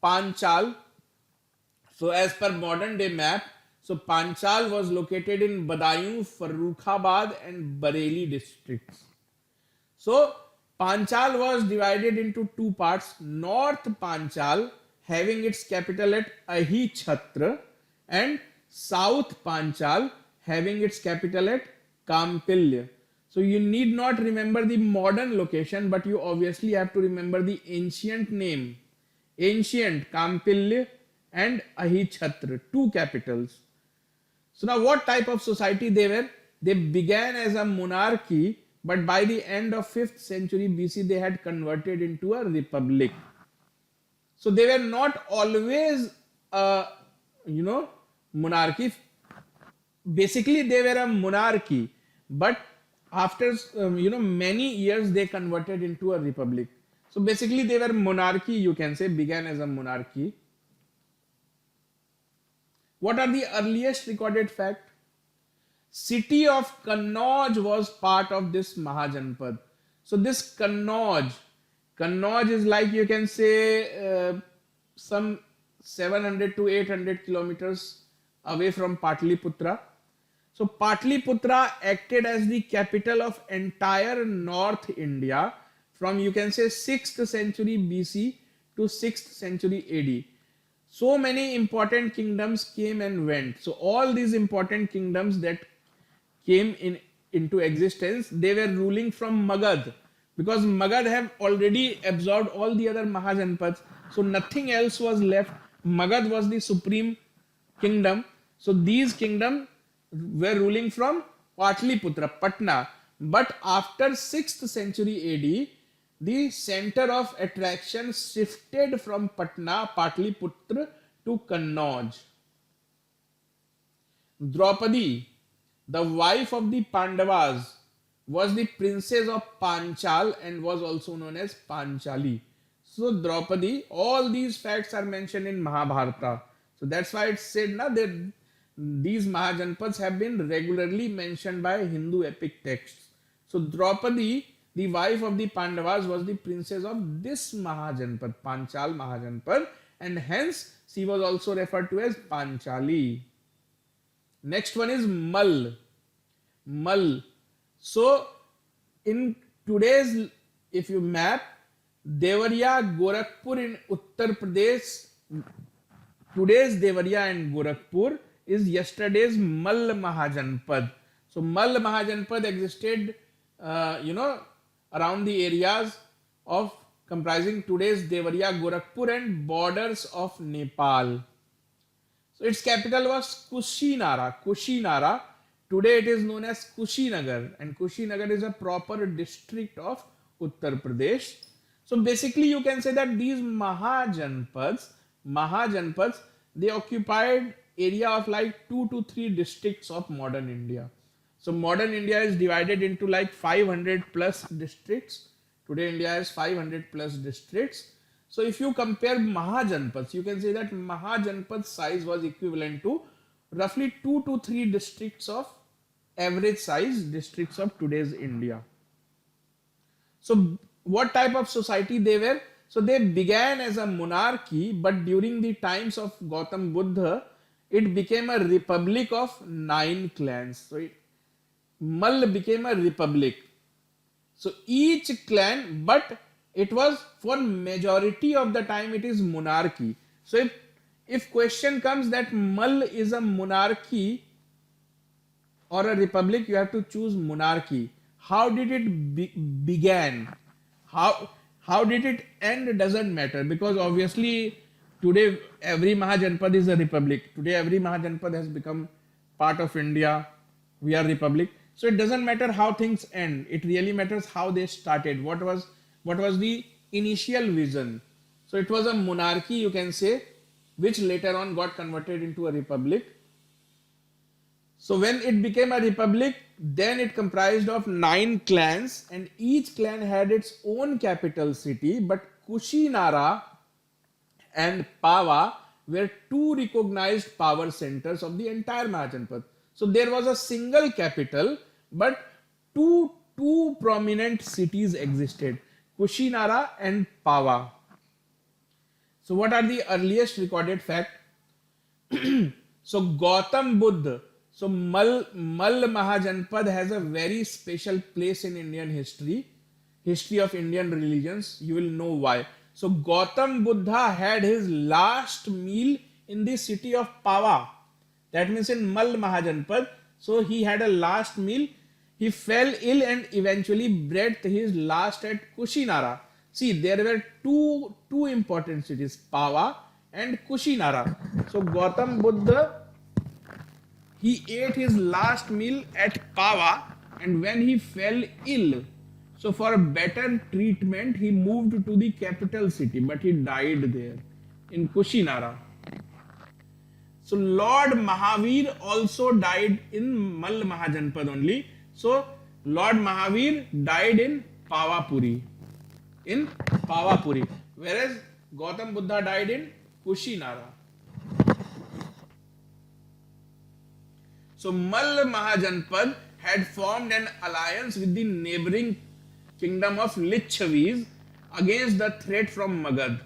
Panchal. So as per modern day map, so Panchal was located in Badaयूं, Farrukhabad and Bareilly districts. So Panchal was divided into two parts. North Panchal having its capital at Ahichhatra and South Panchal having its capital at Kampilya. So you need not remember the modern location, but you obviously have to remember the ancient name. Ancient Kampilya and Ahichhatra, two capitals. So now what type of society they were? They began as a monarchy, but by the end of 5th century BC, they had converted into a republic. So they were not always a, monarchy. Basically, they were a monarchy, but after, many years, they converted into a republic. So basically, they were monarchy, you can say, began as a monarchy. What are the earliest recorded fact? City of Kannauj was part of this Mahajanpad. So this Kannauj is like, you can say, some 700 to 800 kilometers away from Patliputra. So Patliputra acted as the capital of entire North India from, you can say, 6th century BC to 6th century AD. So many important kingdoms came and went. So all these important kingdoms that came into existence, they were ruling from Magad, because Magad have already absorbed all the other Mahajanpads. So nothing else was left. Magad was the supreme kingdom. So these kingdoms were ruling from Patliputra, Patna. But after 6th century AD, the center of attraction shifted from Patna, Patliputra to Kannauj. Draupadi, the wife of the Pandavas, was the princess of Panchal and was also known as Panchali. So Draupadi, all these facts are mentioned in Mahabharata. So that's why it's said now that these Mahajanpads have been regularly mentioned by Hindu epic texts. So Draupadi, the wife of the Pandavas, was the princess of this Mahajanpad, Panchal Mahajanpad, and hence she was also referred to as Panchali. Next one is Mal. Mal. So in today's, if you map, Devariya, Gorakhpur in Uttar Pradesh, today's Devariya and Gorakhpur is yesterday's Mal Mahajanpad. So Mal Mahajanpad existed, around the areas of comprising today's Devariya, Gorakhpur and borders of Nepal. So its capital was Kushinara. Kushinara. Today it is known as Kushinagar, and Kushinagar is a proper district of Uttar Pradesh. So basically you can say that these Mahajanpads, they occupied area of like 2 to 3 districts of modern India. So modern India is divided into like 500 plus districts. Today India has 500 plus districts. So if you compare Mahajanpads, you can say that Mahajanpad size was equivalent to roughly 2 to 3 districts of average size districts of today's India. So what type of society they were? So they began as a monarchy, but during the times of Gautam Buddha, it became a republic of 9 clans. So Mal became a republic. So each clan, but it was for majority of the time it is monarchy. So if question comes that Mal is a monarchy or a republic, you have to choose monarchy. How did it began? How did it end doesn't matter, because obviously today every Mahajanpad is a republic. Today every Mahajanpad has become part of India. We are republic. So it doesn't matter how things end. It really matters how they started. What was the initial vision? So it was a monarchy, you can say, which later on got converted into a republic. So when it became a republic, then it comprised of 9 clans, and each clan had its own capital city. But Kushinara and Pava were 2 recognized power centers of the entire Mahajanpad. So there was a single capital, but 2 two prominent cities existed, Kushinara and Pawa. So what are the earliest recorded fact? So Gautam Buddha, so Mal Mahajanpad has a very special place in Indian history of Indian religions. You will know why. So Gautam Buddha had his last meal in the city of Pawa. That means in Mal Mahajanpad. So he had a last meal. He fell ill and eventually breathed his last at Kushinara. See, there were two important cities, Pawa and Kushinara. So Gautam Buddha, he ate his last meal at Pawa, and when he fell ill, so for better treatment, he moved to the capital city, but he died there in Kushinara. So Lord Mahavir also died in Mal Mahajanpad only. So Lord Mahavir died in Pawapuri. In Pawapuri. Whereas Gautam Buddha died in Kushinara. So Mal Mahajanpad had formed an alliance with the neighboring kingdom of Lichavis against the threat from Magad.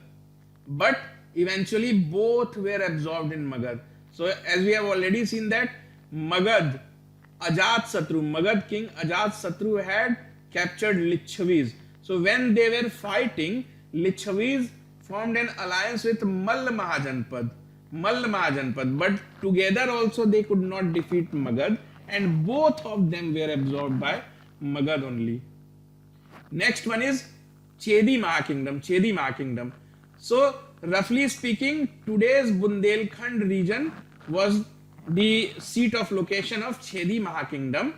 But eventually both were absorbed in Magad. So as we have already seen that Magad, Magad king Ajatsatru had captured Lichavis. So when they were fighting, Lichavis formed an alliance with Mal Mahajanpad, but together also they could not defeat Magad, and both of them were absorbed by Magad only. Next one is Chedi Mahakingdom. So roughly speaking, today's Bundelkhand region was the seat of location of Chedi Mahakingdom,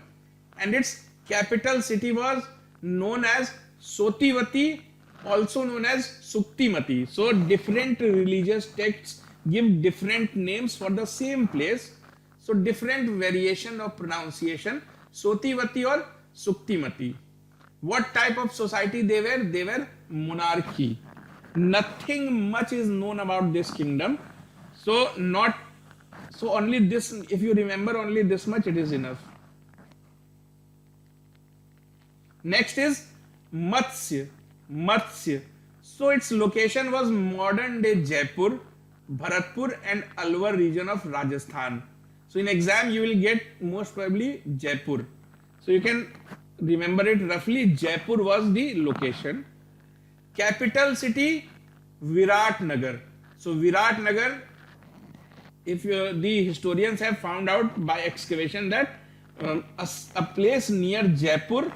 and its capital city was known as Sotivati, also known as Suktimati. So different religious texts give different names for the same place. So different variation of pronunciation, Sotivati or Suktimati. What type of society they were? They were monarchy. Nothing much is known about this kingdom. So only this, if you remember only this much, it is enough. Next is Matsya. So its location was modern day Jaipur, Bharatpur and Alwar region of Rajasthan. So in exam you will get most probably Jaipur. So you can remember it roughly. Jaipur was the location. Capital city Viratnagar. So Viratnagar, if the historians have found out by excavation that a place near Jaipur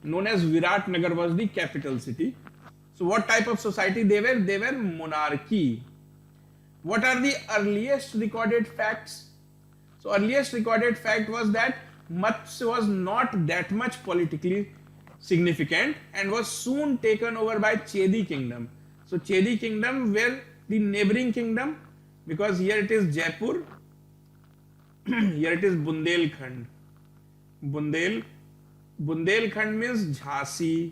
known as Viratnagar was the capital city. So what type of society they were? They were monarchy. What are the earliest recorded facts? So earliest recorded fact was that Matsya was not that much politically significant and was soon taken over by Chedi kingdom. So Chedi kingdom were the neighboring kingdom, because here it is Jaipur, here it is Bundelkhand. Bundelkhand means Jhansi.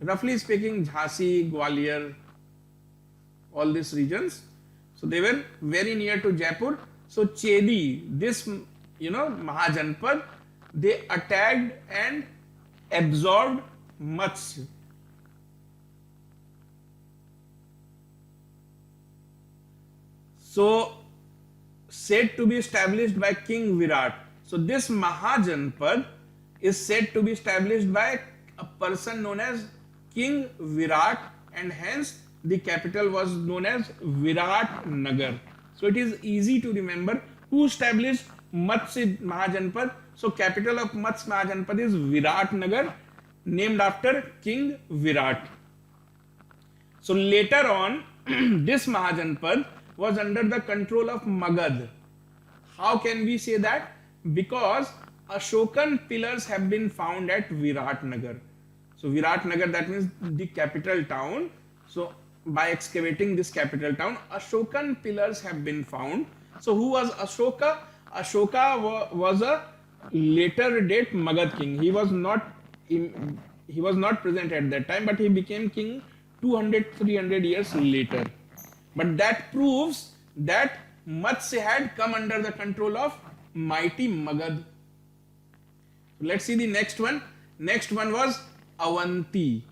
Roughly speaking, Jhansi, Gwalior, all these regions. So they were very near to Jaipur. So Chedi, this Mahajanpad, they attacked and absorbed Matsya. So said to be established by King Virat. So this Mahajanpad is said to be established by a person known as King Virat, and hence the capital was known as Viratnagar. So it is easy to remember who established Matsya Mahajanpad. So capital of Matsya Mahajanpad is Viratnagar, named after King Virat. So later on, this Mahajanpad was under the control of Magad. How can we say that? Because Ashokan pillars have been found at Viratnagar. So Viratnagar, that means the capital town. So by excavating this capital town, Ashokan pillars have been found. So who was Ashoka? Ashoka was a later date Magad king. He was not present at that time, but he became king 200-300 years later. But that proves that Matsya had come under the control of mighty Magad. Let's see the next one. Next one was Avanti.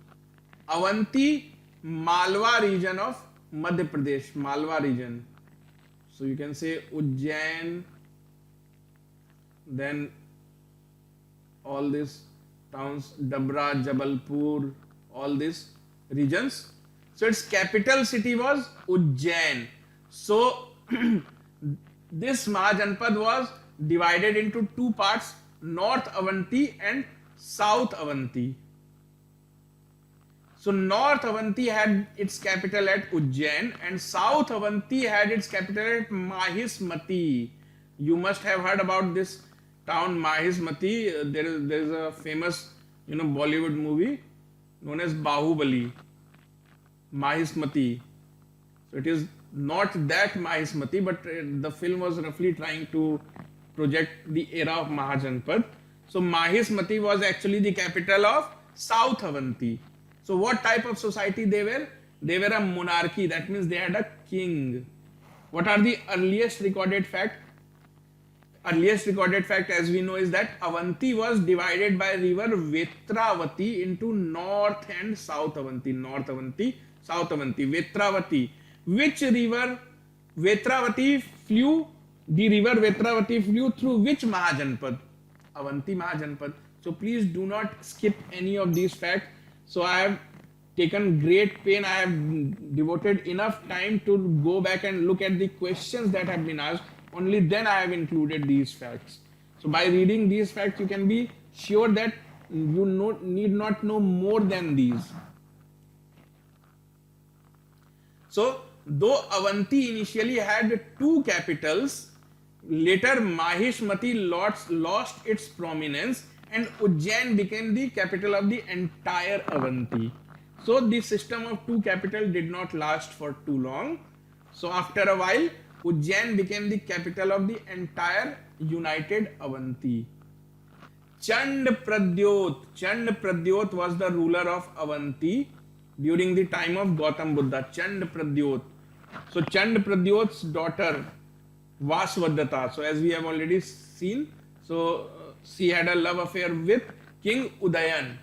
Avanti, Malwa region of Madhya Pradesh. Malwa region. So you can say Ujjain, then all these towns, Dabra, Jabalpur, all these regions. So its capital city was Ujjain. So this Mahajanpad was divided into two parts, North Avanti and South Avanti. So North Avanti had its capital at Ujjain and South Avanti had its capital at Mahismati. You must have heard about this town Mahismati. There is a famous Bollywood movie known as Bahubali. Mahismati. So it is not that Mahismati, but the film was roughly trying to project the era of Mahajanpad. So Mahismati was actually the capital of South Avanti. So what type of society they were? They were a monarchy. That means they had a king. What are the earliest recorded fact? Earliest recorded fact, as we know, is that Avanti was divided by river Vetravati into North and South Avanti. North Avanti, South Avanti. Vetravati. Which river Vetravati flew? The river Vetravati flew through which Mahajanpad? Avanti Mahajanpad. So please do not skip any of these facts. So I have taken great pain. I have devoted enough time to go back and look at the questions that have been asked. Only then I have included these facts. So by reading these facts, you can be sure that you need not know more than these. So though Avanti initially had two capitals, later Mahismati lost its prominence and Ujjain became the capital of the entire Avanti. So the system of two capitals did not last for too long. So after a while, Ujjain became the capital of the entire united Avanti. Chand Pradyot was the ruler of Avanti during the time of Gautam Buddha. Chand Pradyot. So Chand Pradyot's daughter Vaswadhata. So as we have already seen, so she had a love affair with King Udayan.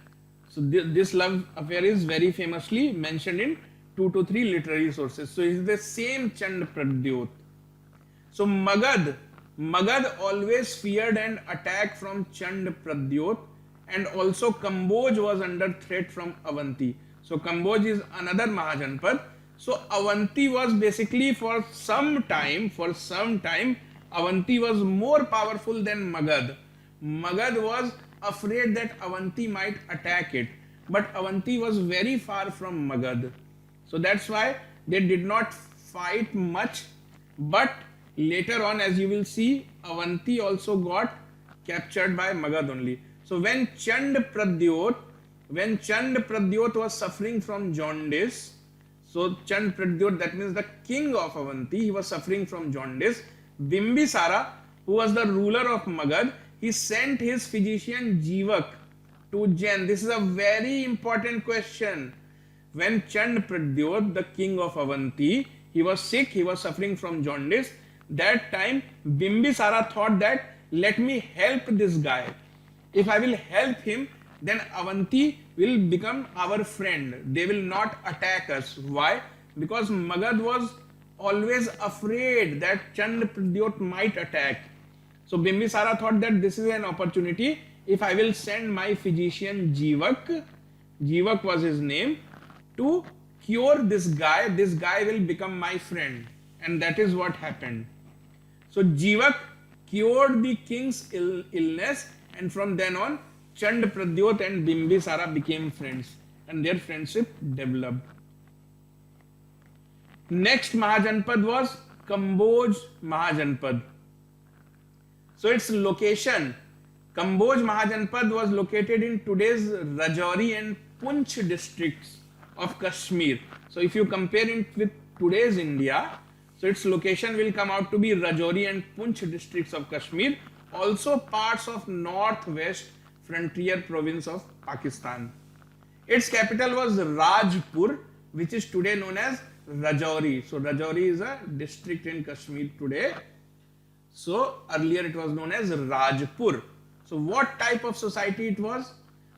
So this love affair is very famously mentioned in 2 to 3 literary sources. So it is the same Chand Pradyot. So Magad always feared an attack from Chand Pradyot, and also Kamboj was under threat from Avanti. So Kamboj is another Mahajanpad. So Avanti was basically for some time, Avanti was more powerful than Magad. Magad was afraid that Avanti might attack it, but Avanti was very far from Magad. So that's why they did not fight much, but later on, as you will see, Avanti also got captured by Magad only. So when Chand Pradyot was suffering from jaundice, so Chand Pradyot, that means the king of Avanti, he was suffering from jaundice. Bimbisara, who was the ruler of Magad, he sent his physician Jivak to Ujjain. This is a very important question. When Chand Pradyot, the king of Avanti, he was sick, he was suffering from jaundice. That time Bimbisara thought that let me help this guy. If I will help him, then Avanti will become our friend. They will not attack us. Why? Because Magad was always afraid that Chand Pradyot might attack. So Bimbisara thought that this is an opportunity. If I will send my physician Jivak was his name, to cure this guy will become my friend. And that is what happened. So Jivak cured the king's illness, and from then on, Chand Pradyot and Bimbisara became friends, and their friendship developed. Next Mahajanpad was Kamboj Mahajanpad. So its location, Kamboj Mahajanpad was located in today's Rajouri and Punch districts of Kashmir. So if you compare it with today's India, so its location will come out to be Rajouri and Punch districts of Kashmir, also parts of northwest frontier province of Pakistan. Its capital was Rajpur, which is today known as Rajouri. So Rajouri is a district in Kashmir today. So earlier it was known as Rajpur. So what type of society it was?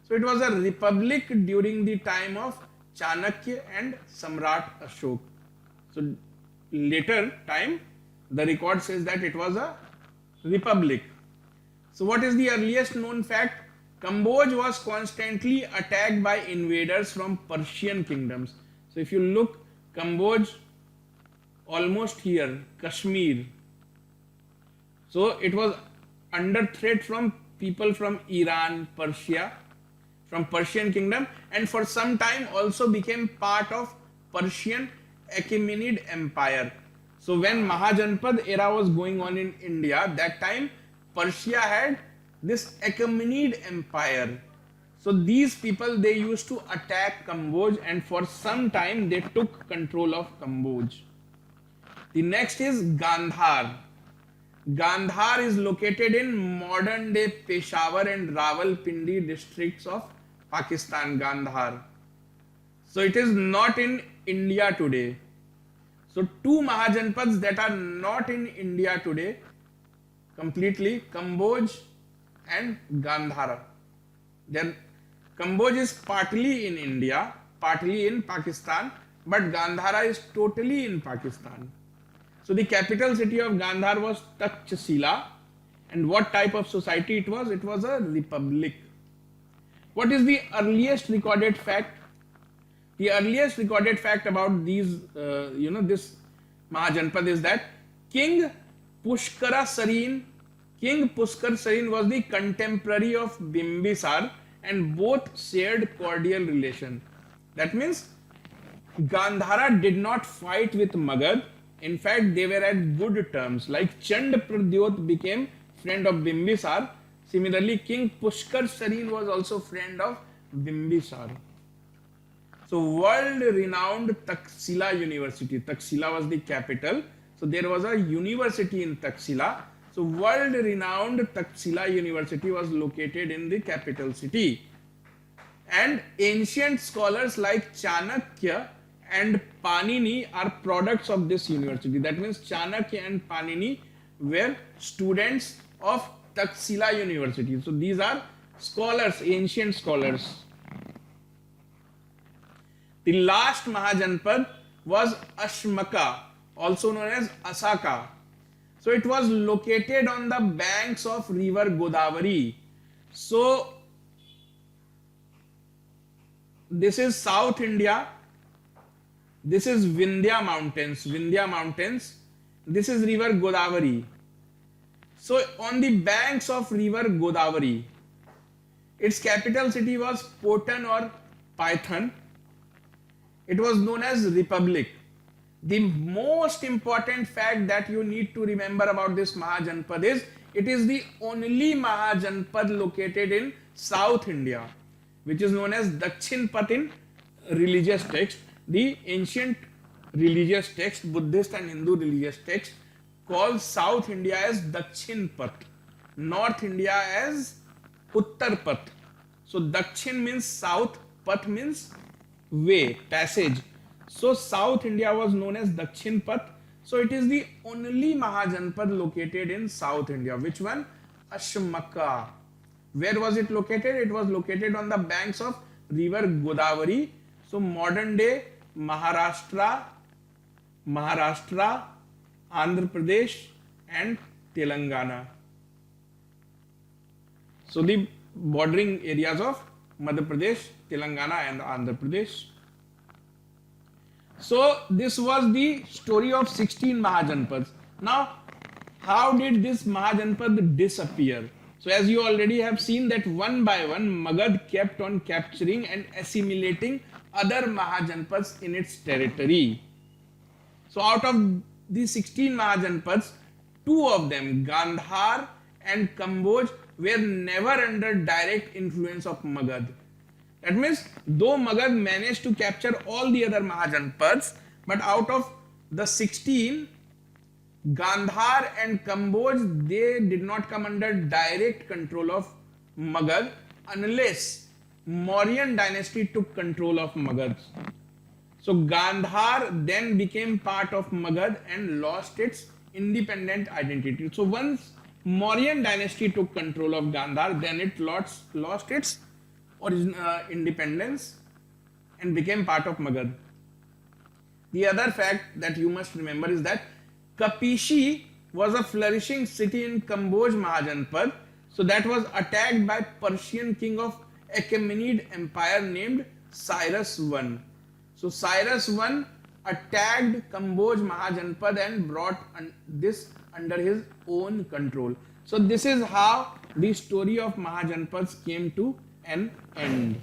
So it was a republic during the time of Chanakya and Samrat Ashok. So later time, the record says that it was a republic. So what is the earliest known fact? Cambodge was constantly attacked by invaders from Persian kingdoms. So if you look, Cambodge almost here, Kashmir. So it was under threat from people from Iran, Persia, from Persian kingdom, and for some time also became part of Persian Achaemenid Empire. So when Mahajanpad era was going on in India, that time Persia had this Achaemenid Empire. So these people, they used to attack Cambodge, and for some time they took control of Cambodge. The next is Gandhar. Gandhar is located in modern day Peshawar and Rawalpindi districts of Pakistan, Gandhar. So it is not in India today. So two Mahajanpads that are not in India today completely, Cambodge and Gandhar. Then Cambodge is partly in India, partly in Pakistan, but Gandhara is totally in Pakistan. So the capital city of Gandhar was Takshashila, and what type of society it was? It was a republic. What is the earliest recorded fact? The earliest recorded fact about these, this Mahajanpad is that King Pushkara Sarin was the contemporary of Bimbisar, and both shared cordial relation. That means Gandhara did not fight with Magad. In fact, they were at good terms. Like Chand Pradyot became friend of Bimbisar. Similarly, King Pushkar Sarin was also friend of Bimbisar. So world-renowned Taxila University. Taxila was the capital. So there was a university in Taxila. So world-renowned Taxila University was located in the capital city. And ancient scholars like Chanakya and Panini are products of this university. That means Chanakya and Panini were students of Taxila University. So these are scholars, ancient scholars. The last Mahajanpad was Ashmaka, also known as Asaka. So it was located on the banks of river Godavari. So this is South India. This is Vindhya Mountains. This is river Godavari. So on the banks of river Godavari, its capital city was Potan or Python. It was known as Republic. The most important fact that you need to remember about this Mahajanpad is it is the only Mahajanpad located in South India, which is known as Dakshinpat in religious text. The ancient religious text, Buddhist and Hindu religious text, calls South India as Dakshinpat, North India as Uttarpat. So Dakshin means south, Pat means way, passage. So South India was known as Dakshinpat. So it is the only Mahajanpad located in South India. Which one? Ashmaka. Where was it located? It was located on the banks of river Godavari. So modern day Maharashtra, Andhra Pradesh and Telangana. So the bordering areas of Madhya Pradesh, Telangana and Andhra Pradesh. So this was the story of 16 Mahajanpads. Now, how did this Mahajanpad disappear? So as you already have seen that one by one, Magad kept on capturing and assimilating other Mahajanpads in its territory. So out of the 16 Mahajanpads, two of them, Gandhar and Cambodge, were never under direct influence of Magad. That means though Magad managed to capture all the other Mahajanpads, but out of the 16, Gandhar and Cambodge, they did not come under direct control of Magad unless Mauryan dynasty took control of Magad. So Gandhar then became part of Magad and lost its independent identity. So once Mauryan dynasty took control of Gandhar, then it lost its independence and became part of Magad. The other fact that you must remember is that Kapishi was a flourishing city in Kamboj Mahajanpad. So that was attacked by Persian king of Achaemenid Empire named Cyrus I. So Cyrus I attacked Kamboj Mahajanpad and brought this under his own control. So this is how the story of Mahajanpads came to an end.